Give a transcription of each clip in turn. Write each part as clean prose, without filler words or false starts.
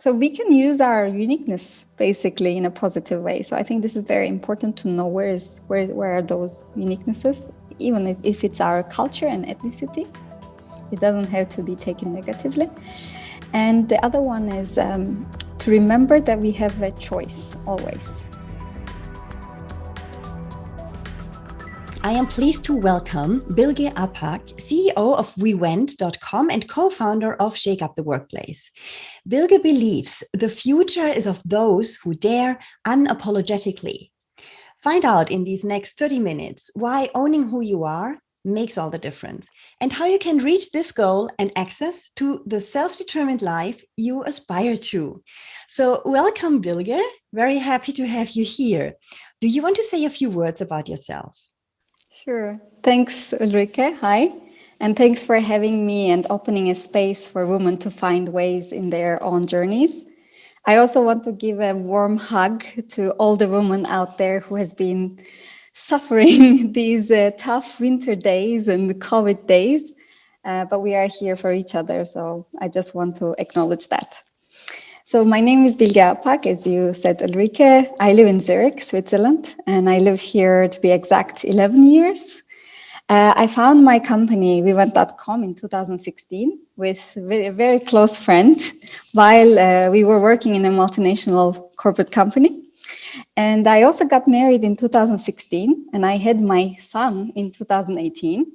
So we can use our uniqueness basically in a positive way. So I think this is very important to know where are those uniquenesses, even if it's our culture and ethnicity. It doesn't have to be taken negatively. And the other one is to remember that we have a choice always. I am pleased to welcome Bilge Apak, CEO of WeWent.com and co-founder of Shake Up the Workplace. Bilge believes the future is of those who dare unapologetically. Find out in these next 30 minutes why owning who you are makes all the difference and how you can reach this goal and access to the self-determined life you aspire to. So welcome, Bilge. Very happy to have you here. Do you want to say a few words about yourself? Sure. Thanks, Ulrike. Hi. And thanks for having me and opening a space for women to find ways in their own journeys. I also want to give a warm hug to all the women out there who has been suffering these tough winter days and COVID days. But we are here for each other. So I just want to acknowledge that. So my name is Bilge Apak, as you said, Ulrike. I live in Zurich, Switzerland, and I live here, to be exact, 11 years. I found my company, WeWent.com, in 2016 with a very close friend while we were working in a multinational corporate company. And I also got married in 2016, and I had my son in 2018.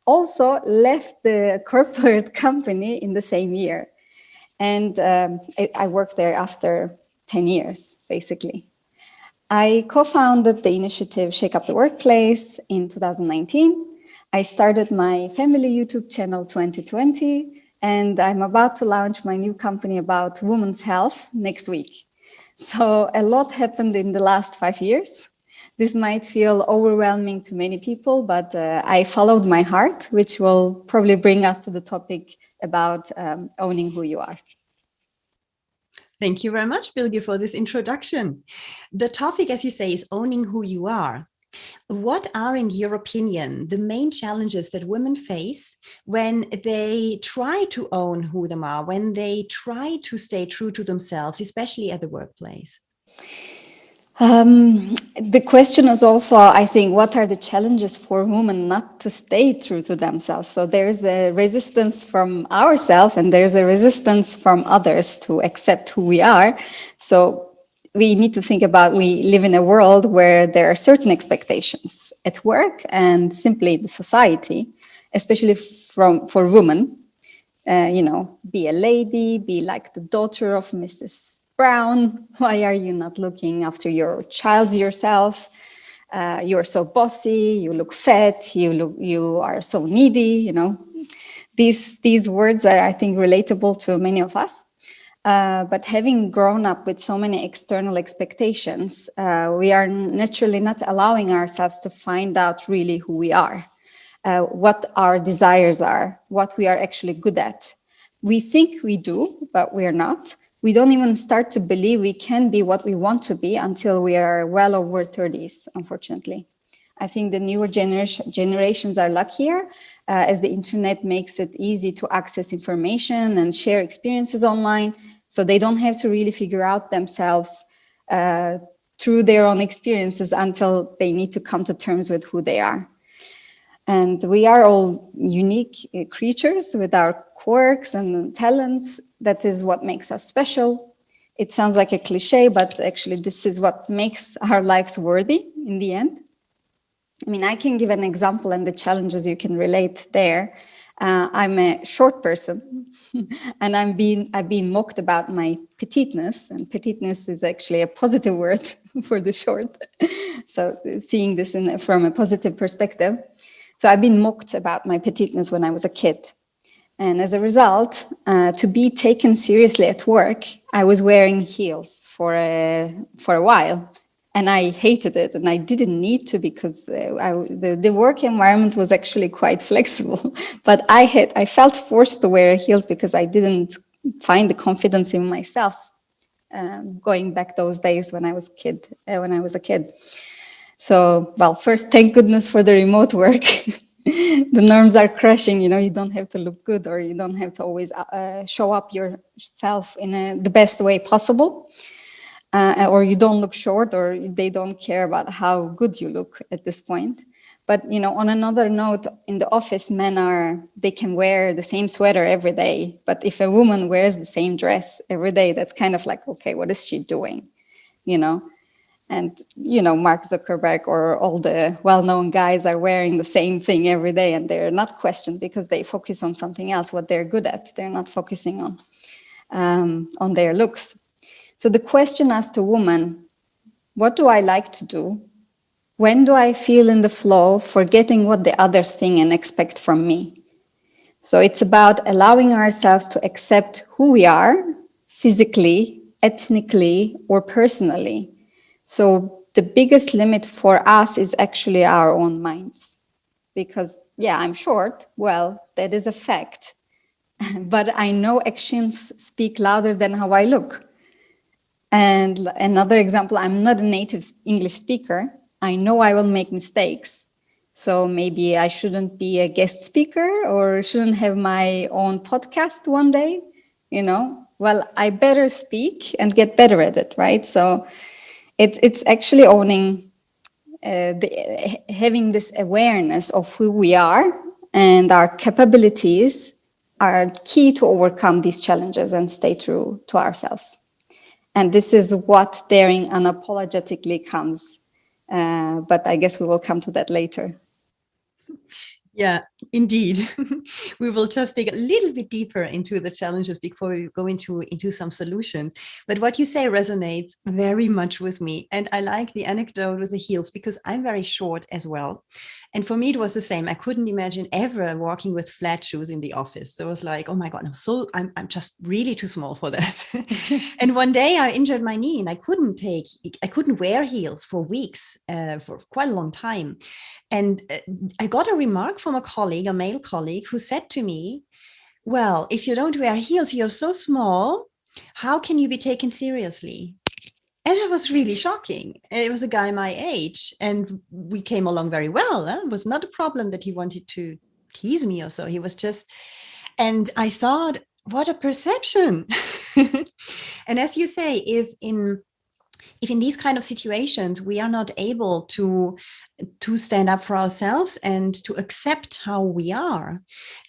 Also left the corporate company in the same year. And I worked there after 10 years, basically. I co-founded the initiative Shake Up the Workplace in 2019. I started my family YouTube channel 2020, and I'm about to launch my new company about women's health next week. So a lot happened in the last 5 years. This might feel overwhelming to many people, but I followed my heart, which will probably bring us to the topic about owning who you are. Thank you very much, Bilge, for this introduction. The topic, as you say, is owning who you are. What are, in your opinion, the main challenges that women face when they try to own who they are, when they try to stay true to themselves, especially at the workplace? The question is also, I think, what are the challenges for women not to stay true to themselves? So there's a resistance from ourselves and there's a resistance from others to accept who we are. So we need to think about, we live in a world where there are certain expectations at work and simply in society, especially for women. Be a lady, be like the daughter of Mrs. Brown. Why are you not looking after your child yourself? You're so bossy, you look fat, you are so needy, These words are, I think, relatable to many of us. But having grown up with so many external expectations, we are naturally not allowing ourselves to find out really who we are. What our desires are, what we are actually good at. We think we do, but we're not. We don't even start to believe we can be what we want to be until we are well over 30s, unfortunately. I think the newer generations are luckier as the internet makes it easy to access information and share experiences online. So they don't have to really figure out themselves through their own experiences until they need to come to terms with who they are. And we are all unique creatures with our quirks and talents. That is what makes us special. It sounds like a cliche, but actually this is what makes our lives worthy in the end. I mean, I can give an example and the challenges you can relate there. I'm a short person and I've been mocked about my petiteness, and petiteness is actually a positive word for the short. So seeing this from a positive perspective. So I've been mocked about my petiteness when I was a kid. And as a result, to be taken seriously at work, I was wearing heels for a while. And I hated it, and I didn't need to because the work environment was actually quite flexible. But I felt forced to wear heels because I didn't find the confidence in myself. Going back those days when I was a kid. So, well, first, thank goodness for the remote work. The norms are crashing. You don't have to look good, or you don't have to always show up yourself in the best way possible. Or you don't look short, or they don't care about how good you look at this point. But on another note, in the office, they can wear the same sweater every day. But if a woman wears the same dress every day, that's kind of like, okay, what is she doing? And Mark Zuckerberg or all the well-known guys are wearing the same thing every day, and they're not questioned because they focus on something else, what they're good at. They're not focusing on their looks. So the question as to woman, what do I like to do? When do I feel in the flow, forgetting what the others think and expect from me? So it's about allowing ourselves to accept who we are, physically, ethnically, or personally. So the biggest limit for us is actually our own minds. Because, yeah, I'm short. Well, that is a fact. But I know actions speak louder than how I look. And another example, I'm not a native English speaker. I know I will make mistakes. So maybe I shouldn't be a guest speaker or shouldn't have my own podcast one day, Well, I better speak and get better at it, right? So it's actually owning, having this awareness of who we are and our capabilities are key to overcome these challenges and stay true to ourselves. And this is what daring unapologetically comes. But I guess we will come to that later. Yeah, indeed. We will just dig a little bit deeper into the challenges before we go into some solutions. But what you say resonates very much with me. And I like the anecdote with the heels because I'm very short as well. And for me, it was the same. I couldn't imagine ever walking with flat shoes in the office. So it was like, oh my God, I'm just really too small for that. And one day I injured my knee and I couldn't wear heels for weeks, for quite a long time. And I got a remark from a male colleague, who said to me, well, if you don't wear heels, you're so small, how can you be taken seriously? And it was really shocking. It was a guy my age, and we came along very well. It was not a problem that he wanted to tease me or so. He was just, and I thought, what a perception. And as you say, if in these kind of situations we are not able to stand up for ourselves and to accept how we are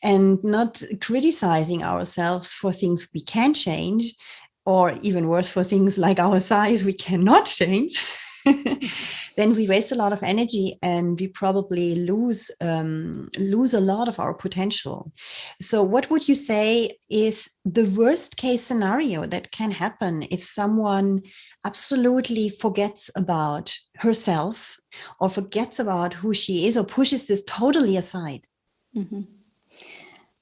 and not criticizing ourselves for things we can change, or even worse, for things like our size we cannot change, then we waste a lot of energy and we probably lose a lot of our potential. So what would you say is the worst case scenario that can happen if someone absolutely forgets about herself or forgets about who she is or pushes this totally aside? Mm-hmm.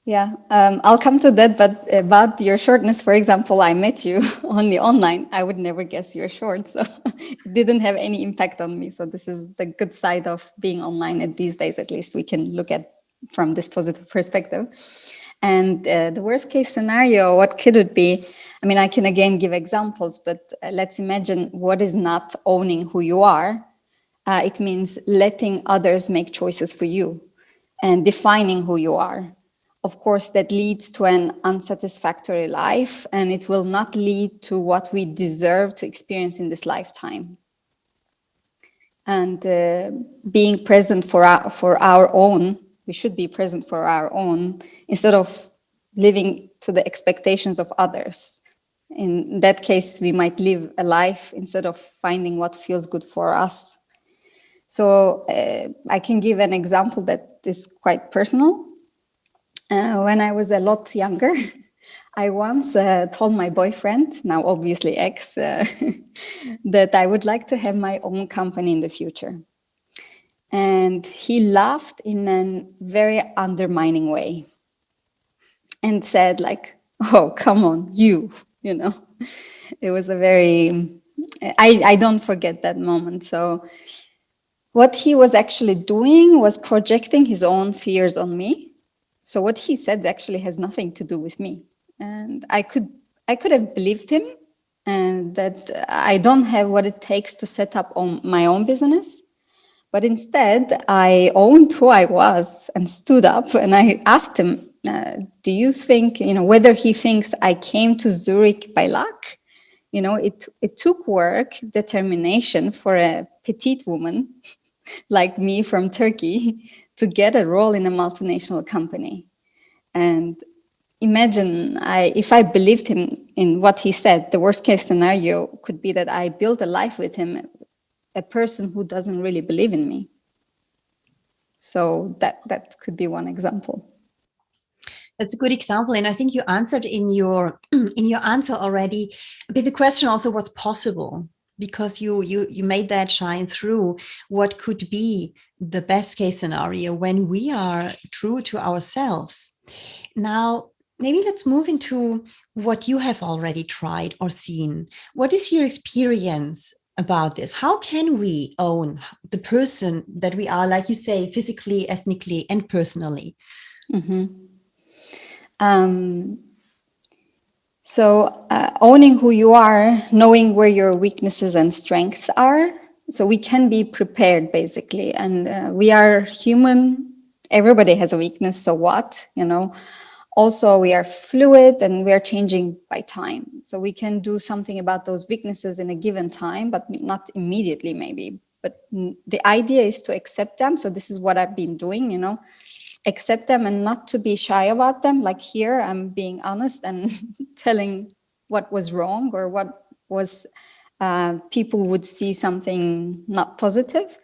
Yeah, I'll come to that. But about your shortness, for example, I met you only online. I would never guess you're short, so it didn't have any impact on me. So this is the good side of being online. At these days, at least, we can look at from this positive perspective. And the worst case scenario, what could it be? I mean, I can again give examples, but let's imagine what is not owning who you are. It means letting others make choices for you and defining who you are. Of course, that leads to an unsatisfactory life, and it will not lead to what we deserve to experience in this lifetime. And being present for our own, we should be present for our own instead of living to the expectations of others. In that case, we might live a life instead of finding what feels good for us. So I can give an example that is quite personal. When I was a lot younger, I once told my boyfriend, now obviously ex, that I would like to have my own company in the future. And he laughed in a very undermining way and said like, oh, come on, you know. It was a very, I don't forget that moment. So what he was actually doing was projecting his own fears on me. So what he said actually has nothing to do with me. And I could have believed him, and that I don't have what it takes to set up on my own business. But instead, I owned who I was and stood up, and I asked him, do you think, whether he thinks I came to Zurich by luck? It took work, determination for a petite woman like me from Turkey to get a role in a multinational company. And imagine if I believed him in what he said, the worst case scenario could be that I built a life with him, a person who doesn't really believe in me. So that could be one example. That's a good example, and I think you answered in your answer already a bit the question also what's possible, because you made that shine through what could be the best case scenario when we are true to ourselves. Now, maybe let's move into what you have already tried or seen. What is your experience about this? How can we own the person that we are, like you say, physically, ethnically, and personally? Mm-hmm. So owning who you are, knowing where your weaknesses and strengths are, so we can be prepared basically. And we are human. Everybody has a weakness. So what, Also, we are fluid and we are changing by time. So we can do something about those weaknesses in a given time, but not immediately maybe. But the idea is to accept them. So this is what I've been doing, accept them and not to be shy about them. Like here, I'm being honest and telling what was wrong or what was people would see something not positive.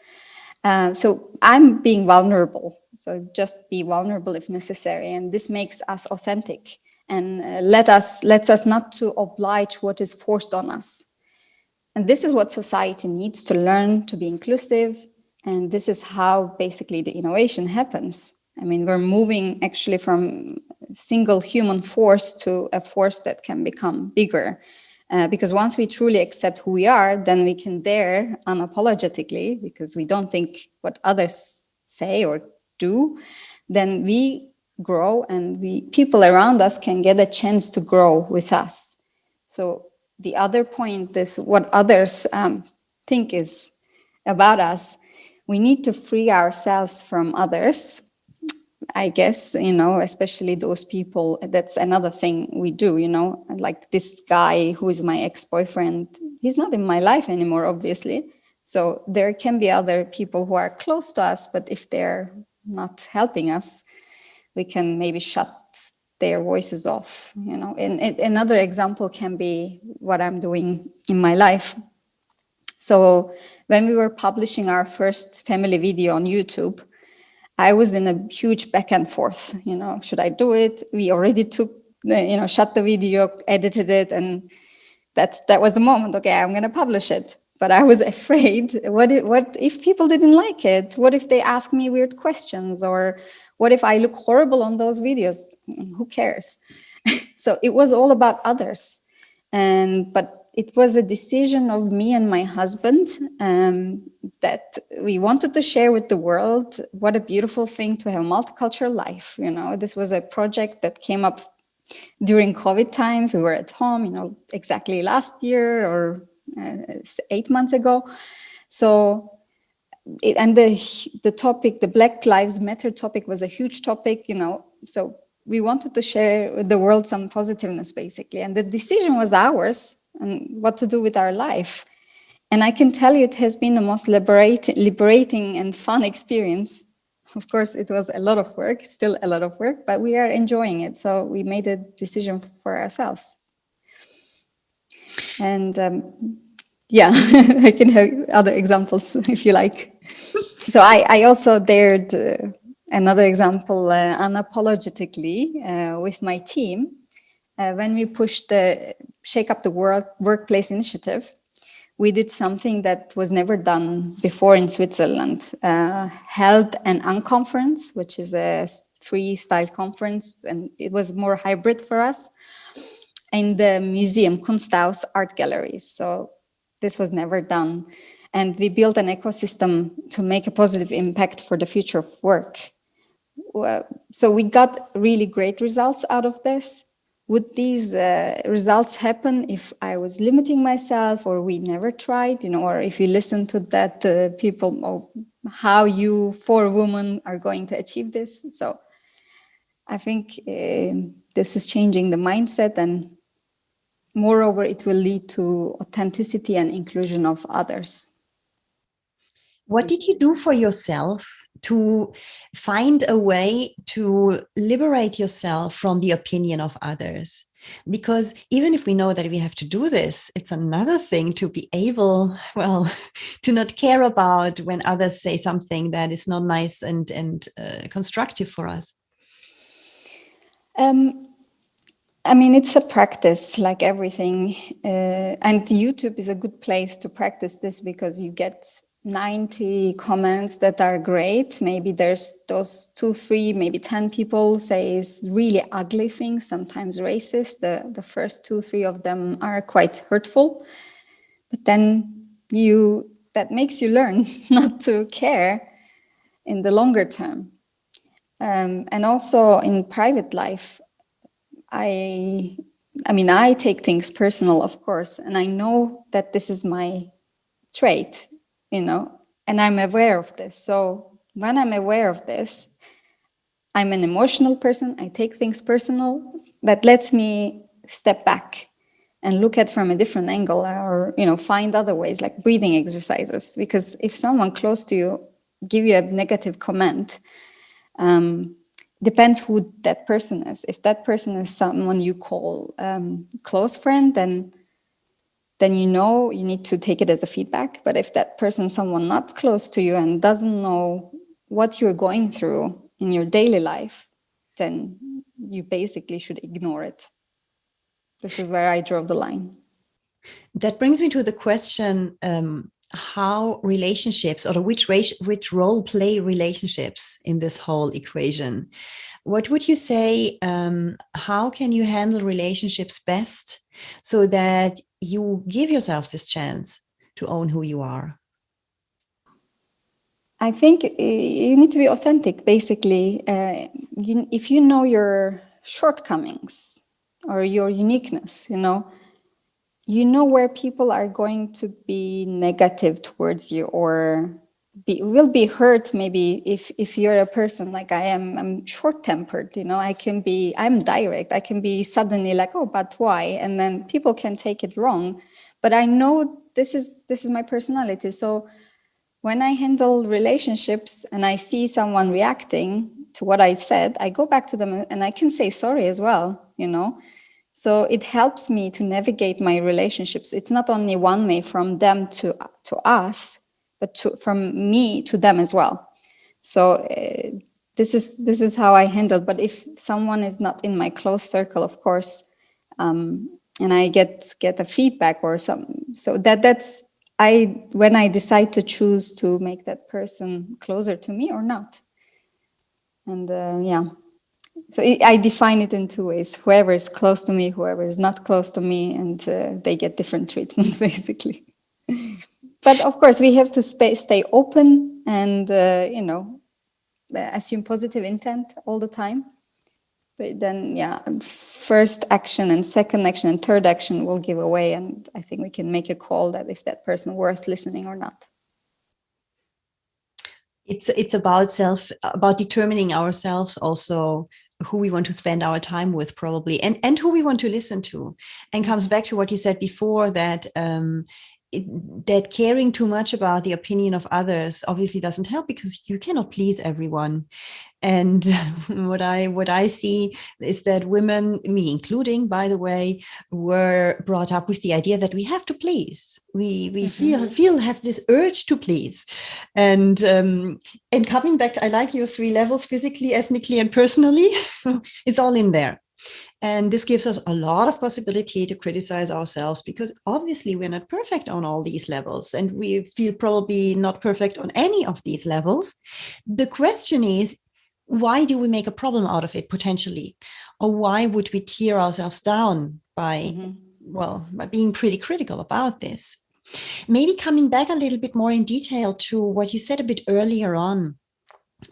So I'm being vulnerable. So just be vulnerable if necessary, and this makes us authentic and lets us not to oblige what is forced on us. And this is what society needs to learn to be inclusive. And this is how basically the innovation happens. I mean, we're moving actually from single human force to a force that can become bigger. Because once we truly accept who we are, then we can dare unapologetically, because we don't think what others say or do, then we grow and people around us can get a chance to grow with us. So the other point is what others think is about us. We need to free ourselves from others, I guess, especially those people. That's another thing we do, like this guy who is my ex-boyfriend. He's not in my life anymore, obviously. So there can be other people who are close to us, but if they're not helping us, we can maybe shut their voices off, And another example can be what I'm doing in my life. So when we were publishing our first family video on YouTube, I was in a huge back and forth, should I do it? We already shut the video, edited it, and that was the moment. Okay, I'm going to publish it. But I was afraid, what if people didn't like it? What if they ask me weird questions? Or what if I look horrible on those videos? Who cares? So it was all about others. But it was a decision of me and my husband that we wanted to share with the world. What a beautiful thing to have a multicultural life. This was a project that came up during COVID times. We were at home, exactly last year or 8 months ago. So, the topic, the Black Lives Matter topic, was a huge topic, So we wanted to share with the world some positiveness, basically. And the decision was ours and what to do with our life. And I can tell you it has been the most liberating and fun experience. Of course, it was a lot of work, still a lot of work, but we are enjoying it. So we made a decision for ourselves. And I can have other examples if you like. So I also dared another example unapologetically with my team when we pushed the Shake Up the Workplace initiative. We did something that was never done before in Switzerland. Held an unconference, which is a freestyle conference, and it was more hybrid for us, in the museum, Kunsthaus art galleries. So this was never done. And we built an ecosystem to make a positive impact for the future of work. So we got really great results out of this. Would these results happen if I was limiting myself, or we never tried, or if you listen to that people, how you, for women, are going to achieve this. So I think this is changing the mindset, and moreover, it will lead to authenticity and inclusion of others. What did you do for yourself to find a way to liberate yourself from the opinion of others? Because even if we know that we have to do this, it's another thing to be able, well, to not care about when others say something that is not nice and constructive for us. I mean, it's a practice like everything. And YouTube is a good place to practice this, because you get 90 comments that are great. Maybe there's those 2, 3, maybe 10 people say really ugly things, sometimes racist. The first 2, 3 of them are quite hurtful. But then that makes you learn not to care in the longer term. And also in private life, I mean, I take things personal, of course, and I know that this is my trait, and I'm aware of this. So when I'm aware of this, I'm an emotional person. I take things personal. That lets me step back and look at from a different angle, or find other ways, like breathing exercises. Because if someone close to you give you a negative comment, depends who that person is. If that person is someone you call close friend, then you need to take it as a feedback. But if that person is someone not close to you and doesn't know what you're going through in your daily life, then you basically should ignore it. This is where I draw the line. That brings me to the question, how relationships, or which role play relationships in this whole equation? What would you say, how can you handle relationships best so that you give yourself this chance to own who you are? I think you need to be authentic, basically. If you know your shortcomings or your uniqueness, you know where people are going to be negative towards you, or will be hurt. Maybe if you're a person like I am, I'm short-tempered, I'm direct. I can be suddenly like, oh, but why? And then people can take it wrong. But I know this is my personality. So when I handle relationships and I see someone reacting to what I said, I go back to them and I can say sorry as well, So it helps me to navigate my relationships. It's not only one way from them to us, but from me to them as well. So this is how I handle. But if someone is not in my close circle, of course, and I get a feedback or so that's when I decide to choose to make that person closer to me or not. And so I define it in 2 ways: whoever is close to me, whoever is not close to me, and they get different treatment, basically. But of course, we have to stay open and assume positive intent all the time. But then, first action and second action and third action will give away, and I think we can make a call that if that person worth listening or not. It's about determining ourselves also, who we want to spend our time with, probably, and who we want to listen to. And comes back to what you said before, that that caring too much about the opinion of others obviously doesn't help, because you cannot please everyone. And what I see is that women, me including, by the way, were brought up with the idea that we have to please. We feel have this urge to please. And coming back to, I like your 3 levels: physically, ethnically, and personally. It's all in there. And this gives us a lot of possibility to criticize ourselves, because obviously we're not perfect on all these levels, and we feel probably not perfect on any of these levels. The question is, why do we make a problem out of it potentially? Or why would we tear ourselves down by being pretty critical about this? Maybe coming back a little bit more in detail to what you said a bit earlier on,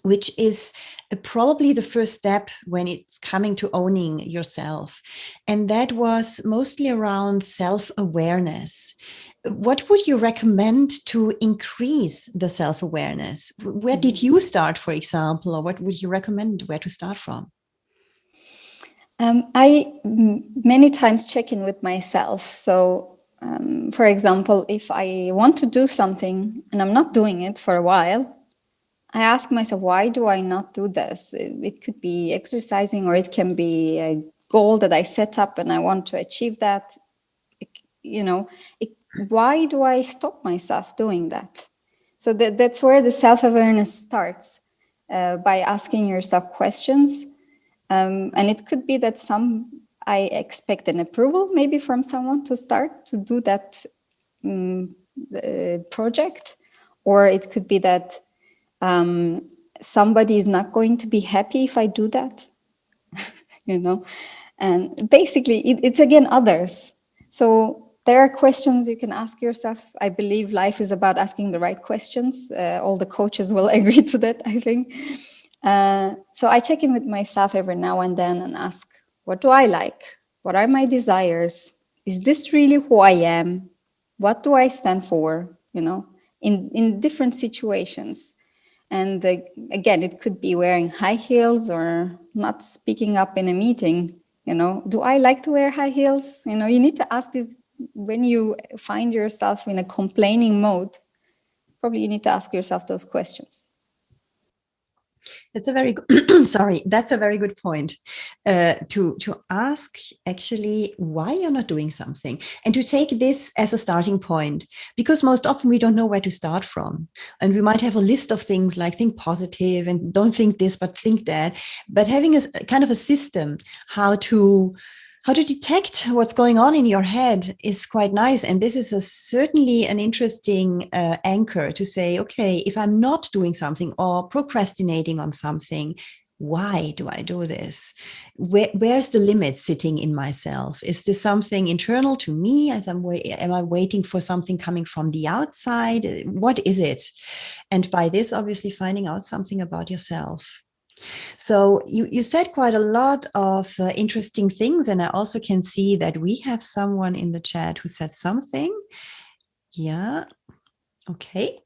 which is probably the first step when it's coming to owning yourself. And that was mostly around self-awareness. What would you recommend to increase the self-awareness? Where did Mhm. you start, for example, or what would you recommend where to start from? Many times check in with myself. So, for example, if I want to do something and I'm not doing it for a while, I ask myself, why do I not do this? It could be exercising, or it can be a goal that I set up and I want to achieve that. You know, why do I stop myself doing that? So that's where the self-awareness starts, by asking yourself questions. And it could be that I expect an approval maybe from someone to start to do that project, or it could be that somebody is not going to be happy if I do that, you know. And basically, it's again others. So there are questions you can ask yourself. I believe life is about asking the right questions. All the coaches will agree to that, I think. So I check in with myself every now and then and ask, what do I like? What are my desires? Is this really who I am? What do I stand for? You know, in different situations. And again, it could be wearing high heels or not speaking up in a meeting. You know, do I like to wear high heels? You know, you need to ask this when you find yourself in a complaining mode. Probably you need to ask yourself those questions. That's a very good, sorry, that's a very good point, to ask actually why you're not doing something, and to take this as a starting point, because most often we don't know where to start from, and we might have a list of things like think positive and don't think this but think that, but having a kind of a system how to detect what's going on in your head is quite nice. And this is certainly an interesting anchor to say, okay, if I'm not doing something or procrastinating on something, why do I do this? Where's the limit sitting in myself? Is this something internal to me? Am I waiting for something coming from the outside? What is it? And by this, obviously, finding out something about yourself. So you said quite a lot of interesting things, and I also can see that we have someone in the chat who said something. Yeah. Okay.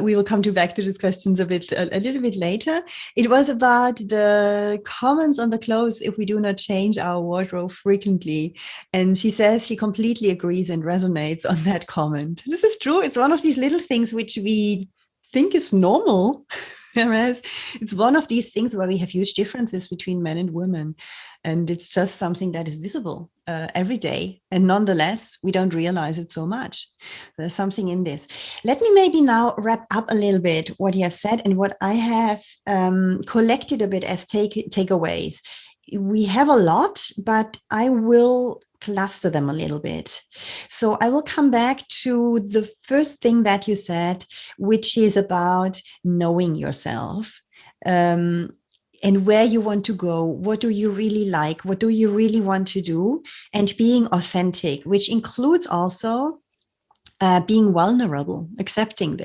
We will come back to these questions a little bit later. It was about the comments on the clothes if we do not change our wardrobe frequently. And she says she completely agrees and resonates on that comment. This is true. It's one of these little things which we think is normal. Whereas it's one of these things where we have huge differences between men and women. And it's just something that is visible every day. And nonetheless, we don't realize it so much. There's something in this. Let me maybe now wrap up a little bit what you have said and what I have collected a bit as takeaways. We have a lot, but I will cluster them a little bit. So I will come back to the first thing that you said, which is about knowing yourself. And where you want to go, what do you really like, what do you really want to do, and being authentic, which includes also being vulnerable, accepting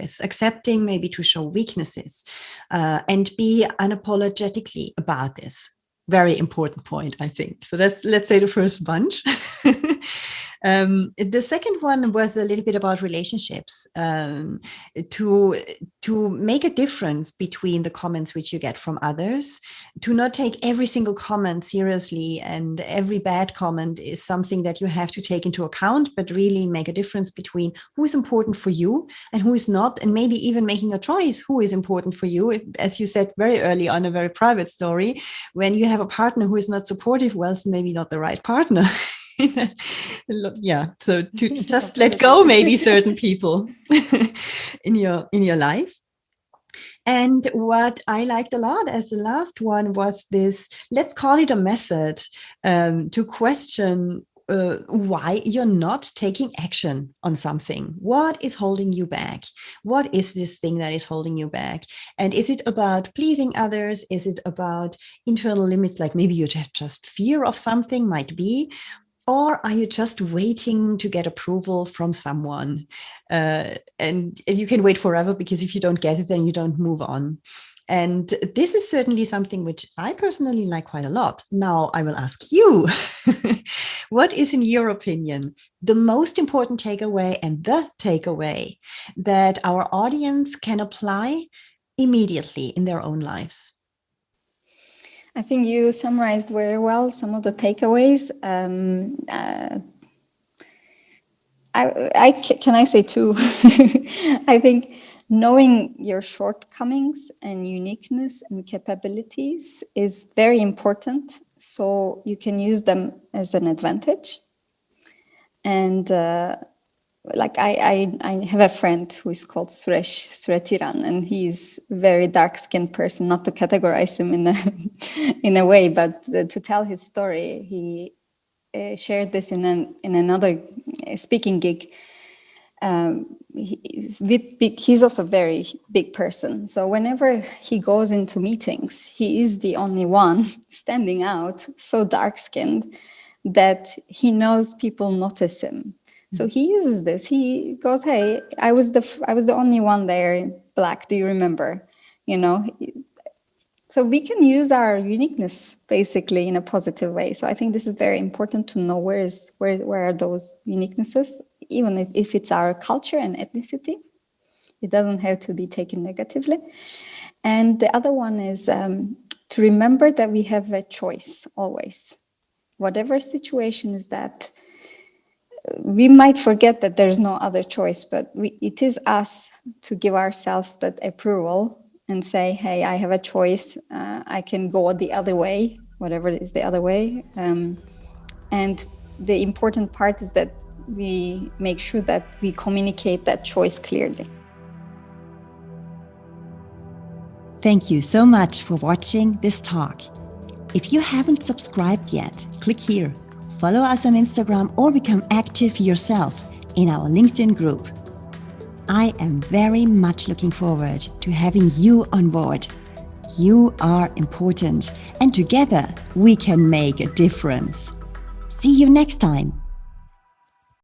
maybe to show weaknesses, and be unapologetically about this. Very important point, I think. So let's say the first bunch. The second one was a little bit about relationships, to make a difference between the comments which you get from others, to not take every single comment seriously, and every bad comment is something that you have to take into account, but really make a difference between who is important for you and who is not, and maybe even making a choice who is important for you. As you said very early on, a very private story, when you have a partner who is not supportive, well, it's maybe not the right partner. Yeah, so to just let go maybe certain people in your life. And what I liked a lot as the last one was this, let's call it a method, to question why you're not taking action on something. What is holding you back? What is this thing that is holding you back? And is it about pleasing others? Is it about internal limits, like maybe you have just fear of something, might be? Or are you just waiting to get approval from someone? And you can wait forever, because if you don't get it, then you don't move on. And this is certainly something which I personally like quite a lot. Now I will ask you, What is, in your opinion, the most important takeaway and the takeaway that our audience can apply immediately in their own lives? I think you summarized very well some of the takeaways. Can I say two? I think knowing your shortcomings and uniqueness and capabilities is very important, so you can use them as an advantage. And like I have a friend who is called Suretiran, and he's a very dark-skinned person. Not to categorize him in a way, but to tell his story, he shared this in another speaking gig. He's also a very big person. So whenever he goes into meetings, he is the only one standing out, so dark-skinned that he knows people notice him. So he uses this. He goes, "Hey, I was the only one there, black. Do you remember?" You know. So we can use our uniqueness basically in a positive way. So I think this is very important to know where are those uniquenesses, even if it's our culture and ethnicity. It doesn't have to be taken negatively. And the other one is to remember that we have a choice always. Whatever situation is that, we might forget that there's no other choice, but it is us to give ourselves that approval and say, hey, I have a choice. I can go the other way, whatever is the other way. And the important part is that we make sure that we communicate that choice clearly. Thank you so much for watching this talk. If you haven't subscribed yet, click here. Follow us on Instagram or become active yourself in our LinkedIn group. I am very much looking forward to having you on board. You are important, and together we can make a difference. See you next time.